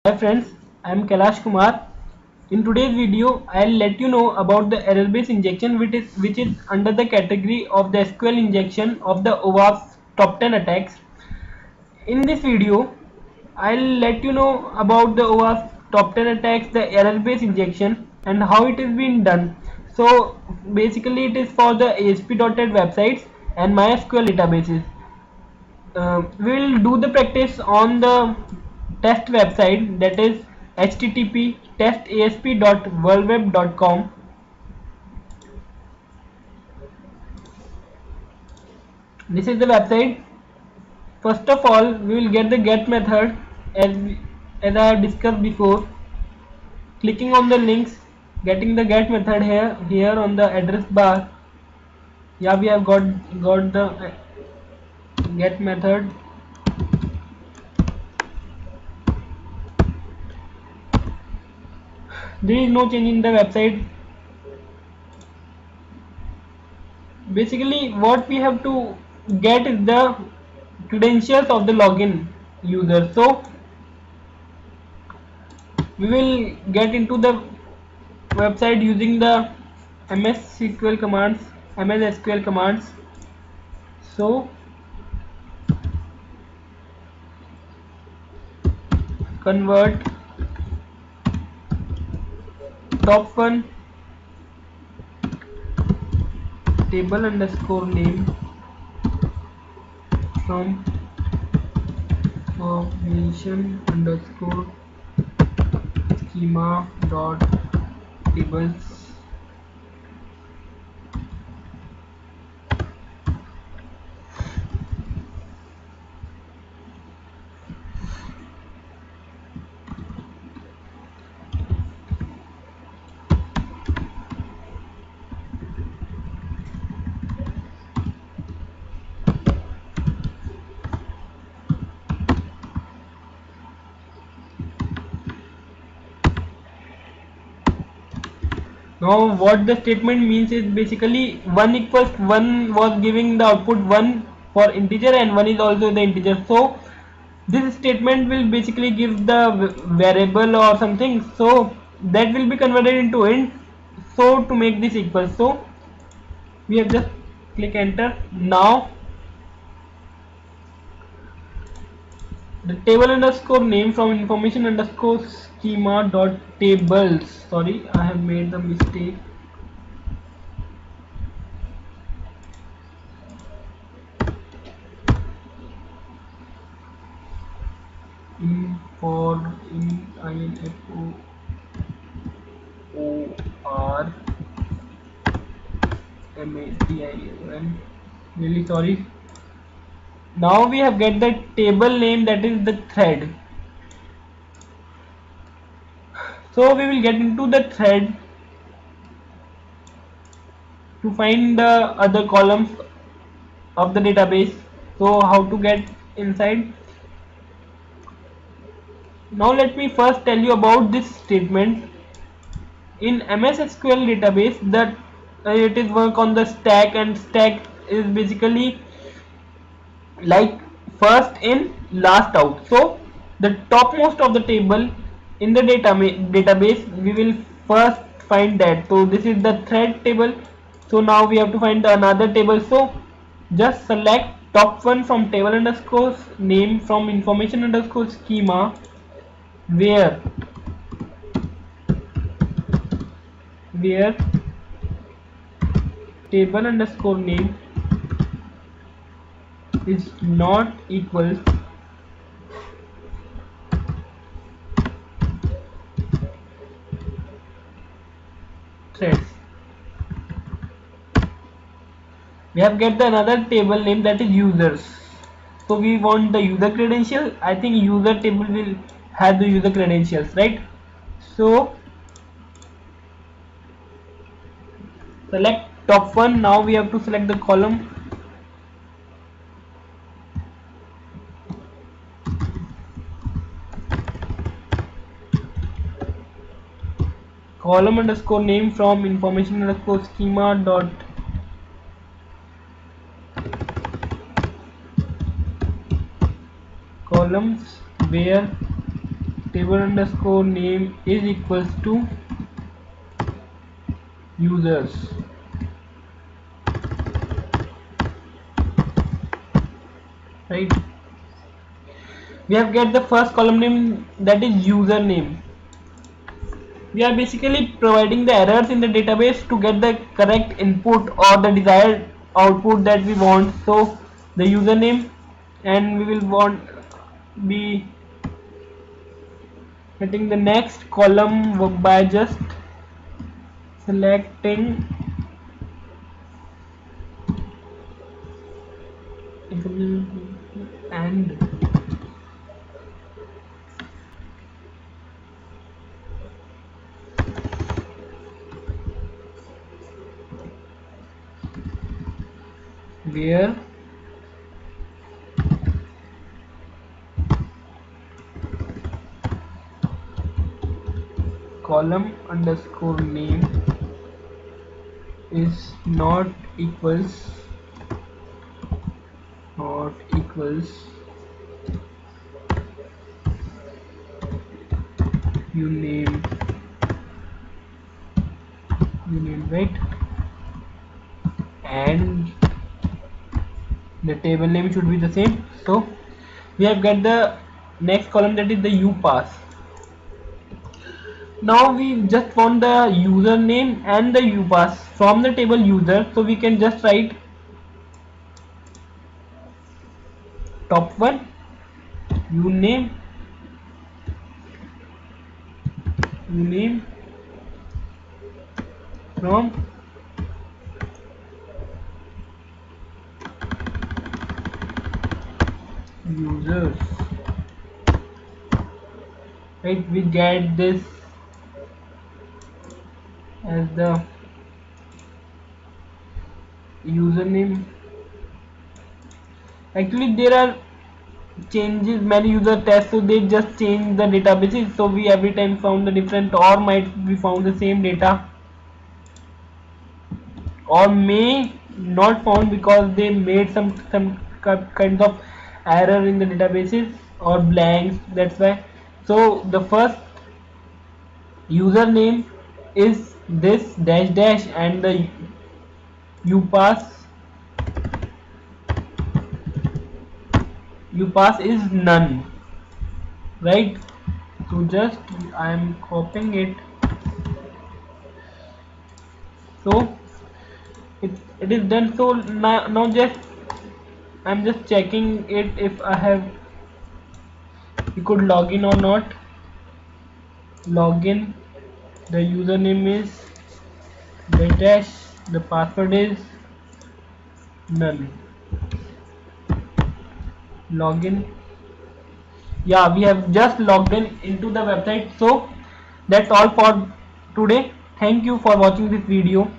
Hi friends, I am Kailash Kumar. In today's video, I'll let you know about the error-based injection which is under the category of the SQL injection of the OWASP top 10 attacks. In this video, I'll let you know about the OWASP top 10 attacks, the error-based injection and how it is being done. So basically it is for the ASP.NET websites and MySQL databases. We'll do the practice on the test website, that is http testasp.worldweb.com. This is the website. First of all, we will get the get method as I have discussed before. Clicking on the links, getting the get method here on the address bar. Yeah, we have got the get method. There is no change in the website. Basically what we have to get is the credentials of the login user. So we will get into the website using the MS SQL commands. So convert top one table underscore name from formation underscore schema dot tables. Now what the statement means is basically 1 equals 1 was giving the output 1 for integer and 1 is also the integer. So this statement will basically give the variable or something, so that will be converted into int, so to make this equal. So we have just click enter. Now the table underscore name from information underscore schema dot tables, sorry, I have made the mistake. INFORMATION, really sorry. Now we have get the table name, that is the thread. So we will get into the thread to find the other columns of the database. So how to get inside? Now let me first tell you about this statement. In MS SQL database, that it is work on the stack, and stack is basically like first in last out. So the topmost of the table in the database we will first find that. So this is the thread table. So now we have to find another table. So just select top one from table underscore name from information underscore schema, where table underscore name is not equal threads. We have get the another table name, that is users. So we want the user credential. I think user table will have the user credentials, right? So select top one. Now we have to select the column. Column underscore name from information underscore schema dot columns, where table underscore name is equals to users, right? We have get the first column name, that is username. We are basically providing the errors in the database to get the correct input or the desired output that we want. So the username, and we will want be getting the next column by just selecting and where column underscore name is not equals you name, right, and the table name should be the same. So we have got the next column, that is the upass. Now we just want the username and the upass from the table user, so we can just write top one uname from users, right? We get this as the username. Actually there are changes, many user tests, so they just change the databases, so we every time found the different, or might we found the same data, or may not found because they made some kinds of error in the databases or blanks, that's why. So the first username is this dash dash, and the upass is none, right? So just I am copying it, so it is done. So now just I'm just checking it if I have, you could log in or not. Login, the username is dash dash, the password is none. Login, yeah, we have just logged in into the website. So that's all for today. Thank you for watching this video.